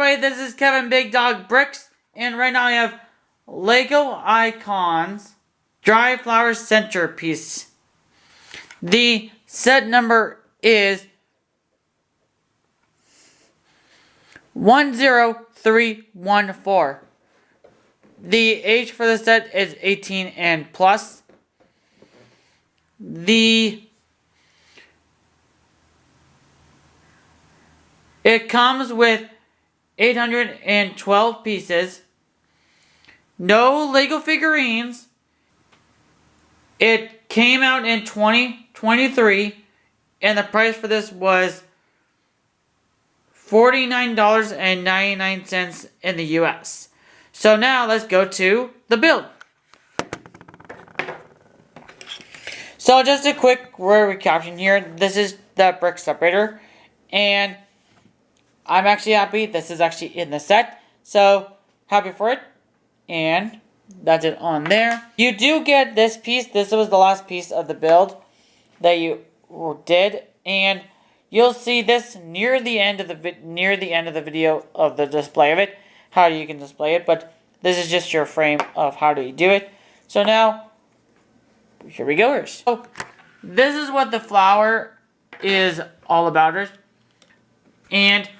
everybody, this is Kevin Big Dog Bricks, and right now I have Lego Icons Dry Flower Centerpiece. The set number is 10314. The age for the set is 18 and plus. It comes with 812 pieces. No Lego figurines. It came out in 2023, and the price for this was $49.99 in the US. So now let's go to the build. So just a quick recap here. This is the brick separator, and I'm actually happy this is actually in the set. So happy for it, and that's it on there. You do get this piece. This was the last piece of the build that you did, and you'll see this near the end of the video of the display of it, how you can display it. But this is just your frame of how do you do it. So now, here we go. So this is what the flower is all about, and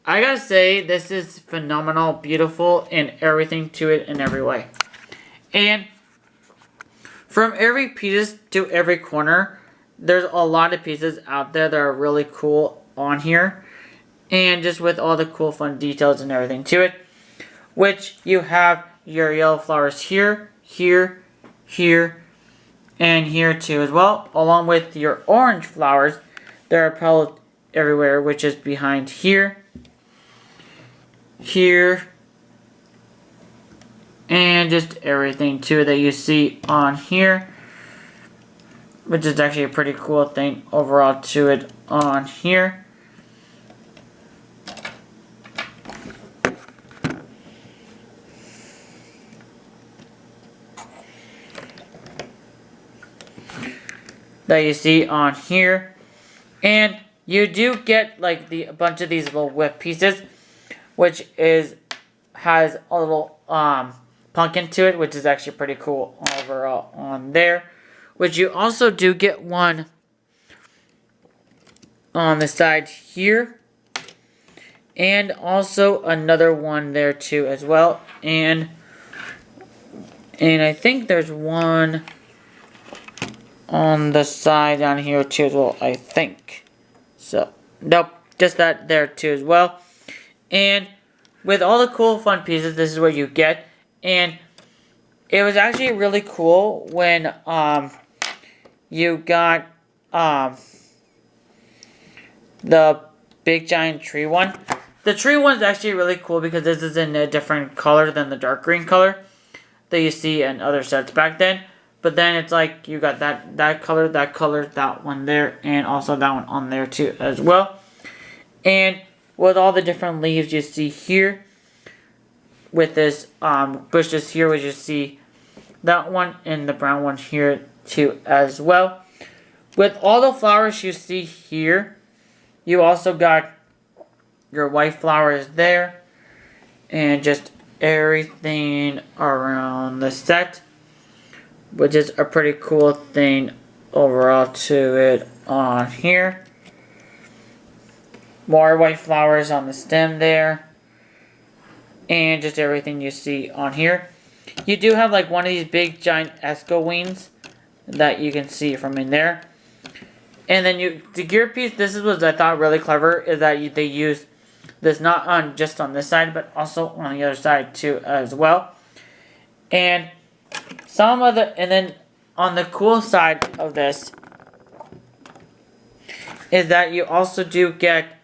I gotta say this is phenomenal, beautiful, and everything to it in every way. And from every piece to every corner, there's a lot of pieces out there that are really cool on here. And just with all the cool fun details and everything to it. Which you have your yellow flowers here, here, here, and here too as well. Along with your orange flowers that are pelted everywhere, which is behind here, here, and just everything too that you see on here, which is actually a pretty cool thing overall to it on here. That you see on here. And you do get like a bunch of these little whip pieces, which has a little pumpkin to it, which is actually pretty cool overall on there. Which you also do get one on the side here, and also another one there too as well. And I think there's one on the side down here too as well, I think. So nope, just that there too as well. And with all the cool fun pieces, this is what you get. And it was actually really cool when you got the big giant tree one. The tree one is actually really cool because this is in a different color than the dark green color that you see in other sets back then. But then it's like you got that color, that one there, and also that one on there too as well. And with all the different leaves you see here, with this bushes here, which you see that one and the brown one here too as well. With all the flowers you see here, you also got your white flowers there, and just everything around the set, which is a pretty cool thing overall to it on here. More white flowers on the stem there, and just everything you see on here. You do have like one of these big giant Esco wings that you can see from in there. And then the gear piece, this is what I thought really clever, is that they use this not on just on this side, but also on the other side too as well. And and then on the cool side of this is that you also do get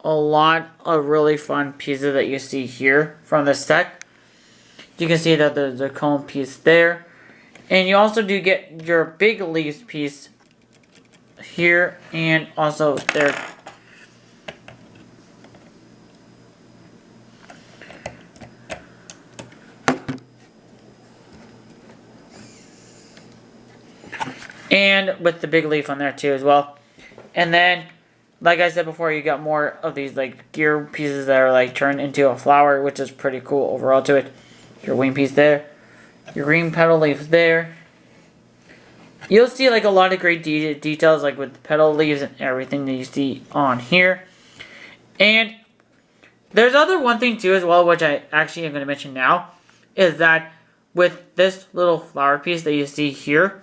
a lot of really fun pieces that you see here from the set. You can see that there's a cone piece there. And you also do get your big leaves piece here and also there. And with the big leaf on there too as well. And then like I said before, you got more of these like gear pieces that are like turned into a flower, which is pretty cool overall to it. Your wing piece there, your green petal leaves there. You'll see like a lot of great details like with the petal leaves and everything that you see on here. And there's one thing too as well, which I actually am going to mention now, is that with this little flower piece that you see here,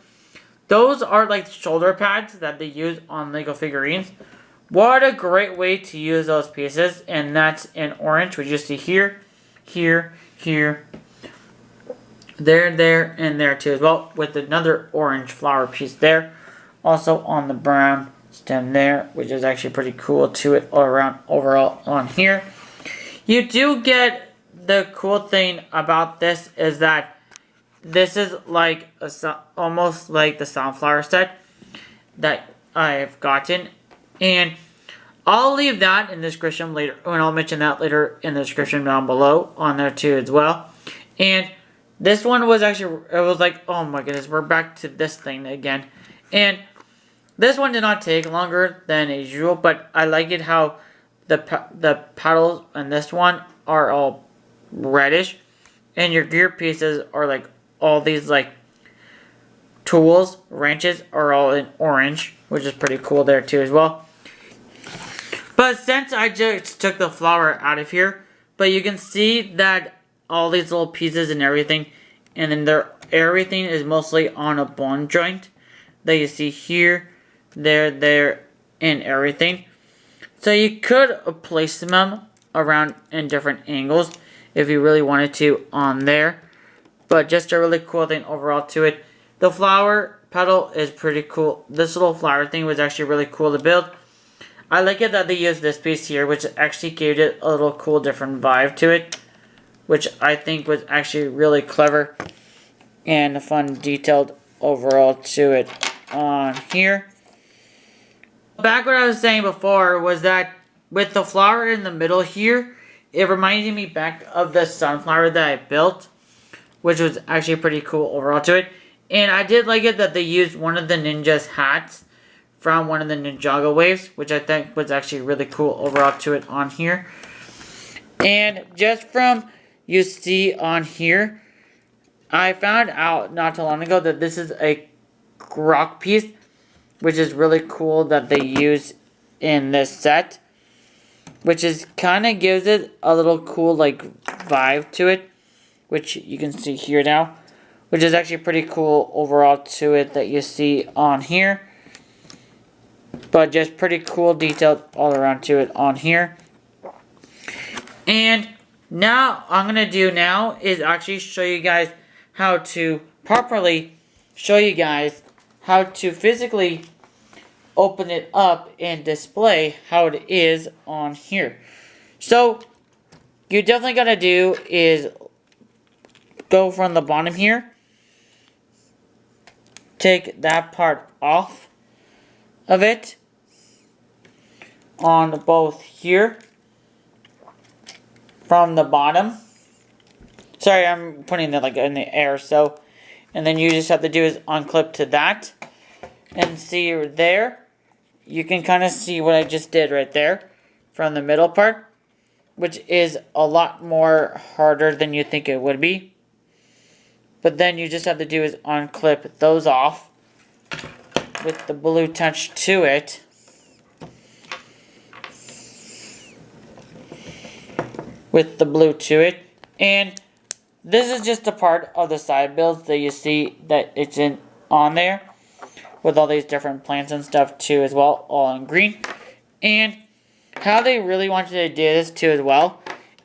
those are like shoulder pads that they use on Lego figurines. What a great way to use those pieces, and that's in orange, which you see here, here, here, there, and there too as well, with another orange flower piece there. Also on the brown stem there, which is actually pretty cool to it all around overall on here. You do get the cool thing about this is that this is like almost like the sunflower set that I've gotten, and I'll leave that in the description later, and I'll mention that later in the description down below on there too as well. And this one was actually, it was like, oh my goodness, we're back to this thing again. And this one did not take longer than usual, but I like it how the petals on this one are all reddish, and your gear pieces are like all these like tools, wrenches are all in orange, which is pretty cool there too as well. But since I just took the flower out of here, but you can see that all these little pieces and everything, and then everything is mostly on a bone joint that you see here, there, and everything. So you could place them around in different angles if you really wanted to on there. But just a really cool thing overall to it. The flower petal is pretty cool. This little flower thing was actually really cool to build. I like it that they used this piece here, which actually gave it a little cool different vibe to it, which I think was actually really clever and fun detailed overall to it on here. Back what I was saying before was that with the flower in the middle here, it reminded me back of the sunflower that I built, which was actually pretty cool overall to it. And I did like it that they used one of the ninja's hats from one of the Ninjago waves, which I think was actually really cool overall to it on here. And just from you see on here, I found out not too long ago that this is a rock piece, which is really cool that they use in this set, which is kind of gives it a little cool like vibe to it, which you can see here now, which is actually pretty cool overall to it that you see on here. But just pretty cool detailed all around to it on here. And now I'm going to do now is actually show you guys how to properly show you guys how to physically open it up and display how it is on here. So you definitely got to do is go from the bottom here, take that part off of it on both here from the bottom. Sorry, I'm putting it like in the air. So, and then you just have to do is unclip to that and see there. You can kind of see what I just did right there from the middle part, which is a lot more harder than you think it would be. But then you just have to do is unclip those off with the blue touch to it. With the blue to it. And this is just a part of the side builds that you see that it's on there. With all these different plants and stuff too as well. All in green. And how they really want you to do this too as well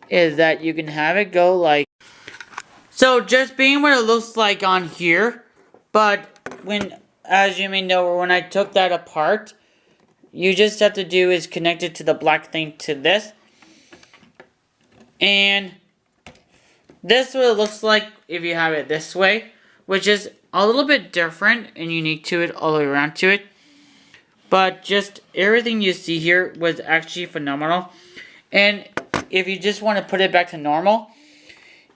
is that you can have it go like. So just being what it looks like on here. But when, as you may know, when I took that apart, you just have to do is connect it to the black thing to this. And this is what it looks like if you have it this way, which is a little bit different and unique to it all the way around to it. But just everything you see here was actually phenomenal. And if you just want to put it back to normal,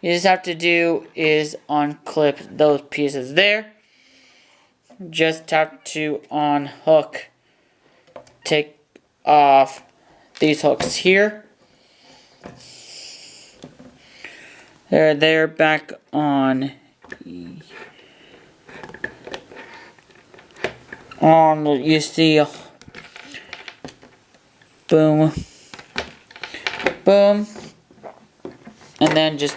you just have to do is unclip those pieces there. Just have to unhook, take off these hooks here. They're back on you see, boom, boom, and then just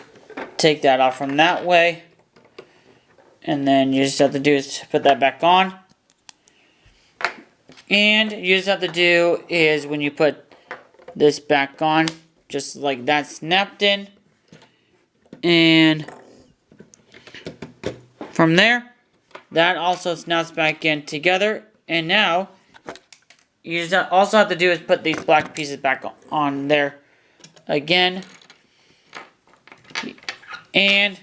take that off from that way, and then you just have to do is put that back on. And you just have to do is when you put this back on, just like that, snapped in, and from there, that also snaps back in together. And now, you just also have to do is put these black pieces back on there again. And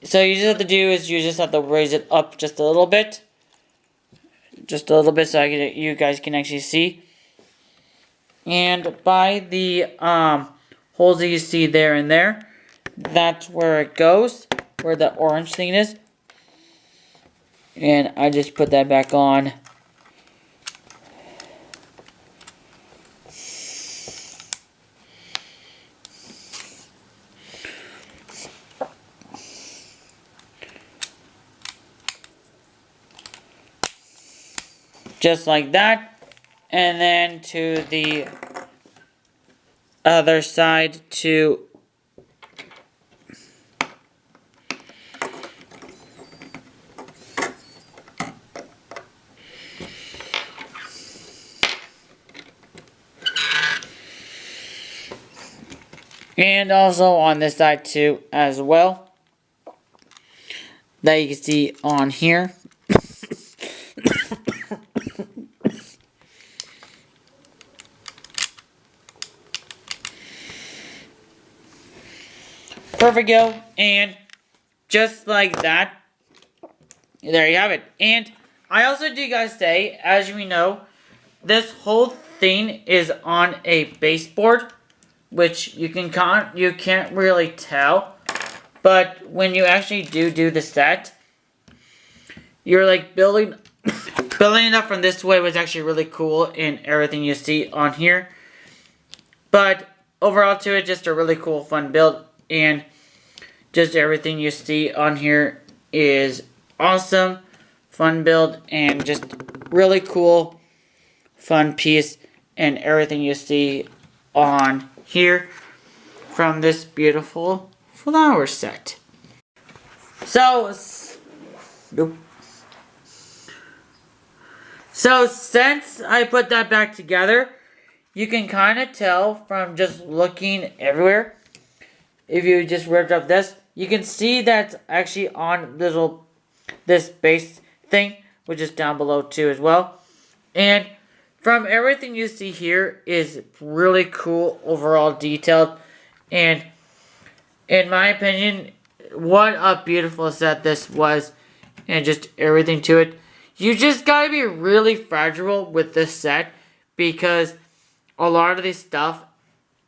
so you just have to do is you just have to raise it up just a little bit. Just a little bit so you guys can actually see. And by the holes that you see there and there, that's where it goes, where the orange thing is. And I just put that back on. Just like that. And then to the other side to and also on this side too as well, that you can see on here. Perfect go, and just like that, there you have it. And I also do guys say, as we know, this whole thing is on a baseboard, which you can't really tell, but when you actually do the set, you're like building it up from this way was actually really cool in everything you see on here. But overall to it, just a really cool fun build, and just everything you see on here is awesome, fun build, and just really cool, fun piece, and everything you see on here from this beautiful flower set. So since I put that back together, you can kind of tell from just looking everywhere. If you just ripped up this, you can see that's actually on this base thing, which is down below too as well. And from everything you see here is really cool, overall detailed. And in my opinion, what a beautiful set this was, and just everything to it. You just gotta be really fragile with this set, because a lot of this stuff,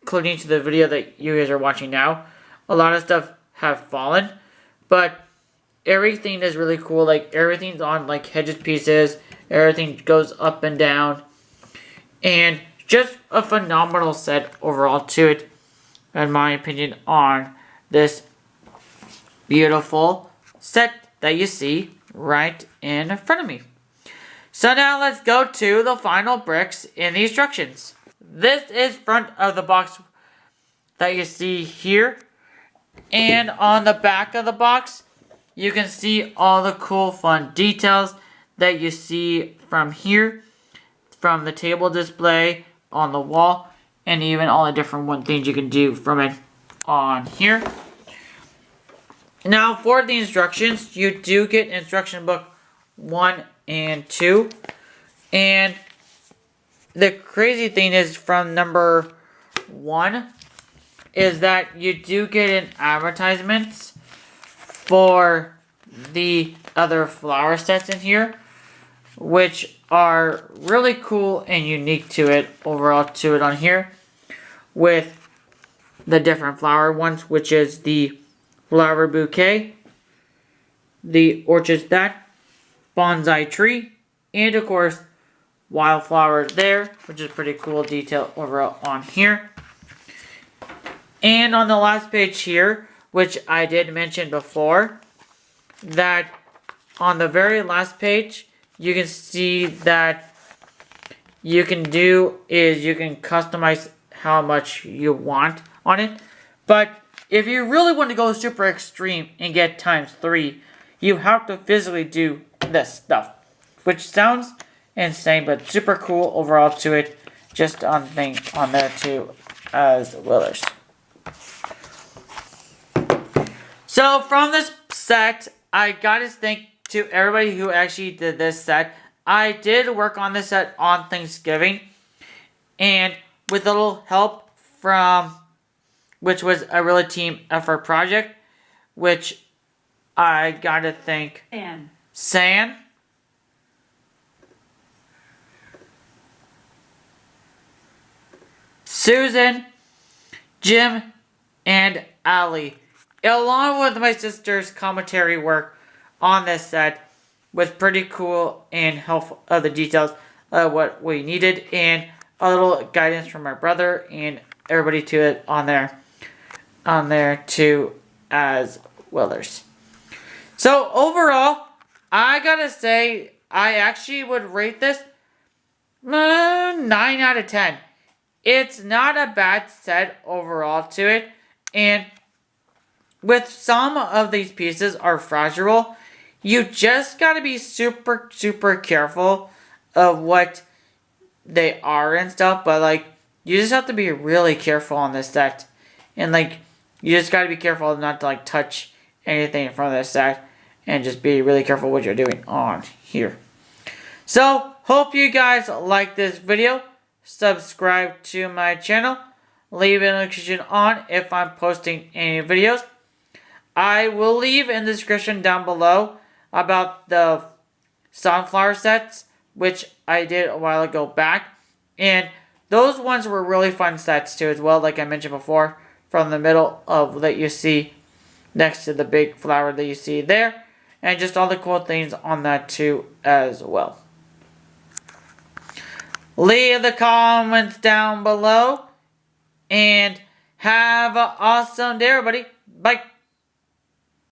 including to the video that you guys are watching now, a lot of stuff have fallen, but everything is really cool. Like everything's on like hedges pieces, everything goes up and down, and just a phenomenal set overall to it, in my opinion, on this beautiful set that you see right in front of me. So now let's go to the final bricks in the instructions. This is front of the box that you see here. And on the back of the box, you can see all the cool fun details that you see from here. From the table display, on the wall, and even all the different things you can do from it on here. Now for the instructions, you do get instruction book 1 and 2. And the crazy thing is from number 1 is that you do get an advertisements for the other flower sets in here, which are really cool and unique to it overall to it on here, with the different flower ones, which is the flower bouquet, the orchid that, bonsai tree, and of course wildflower there, which is pretty cool detail overall on here. And on the last page here, which I did mention before, that on the very last page, you can see that you can customize how much you want on it. But if you really want to go super extreme and get ×3, you have to physically do this stuff, which sounds insane, but super cool overall to it. Just on there too as Willers. So from this set, I gotta thank to everybody who actually did this set. I did work on this set on Thanksgiving, and with a little help from, which was a really team effort project, which I gotta thank San, Susan, Jim, and Ali, along with my sister's commentary work on this set, was pretty cool and helpful of the details of what we needed, and a little guidance from my brother and everybody to it on there too as Willers. So overall, I gotta say, I actually would rate this 9 out of 10. It's not a bad set overall to it, and with some of these pieces are fragile, you just gotta be super, super careful of what they are and stuff, but like, you just have to be really careful on this set, and like, you just gotta be careful not to like touch anything in front of this set, and just be really careful what you're doing on here. So, hope you guys like this video. Subscribe to my channel. Leave a notification on if I'm posting any videos. I will leave in the description down below about the sunflower sets, which I did a while ago back. And those ones were really fun sets too as well, like I mentioned before, from the middle of that you see next to the big flower that you see there. And just all the cool things on that too as well. Leave the comments down below. And have an awesome day, everybody. Bye.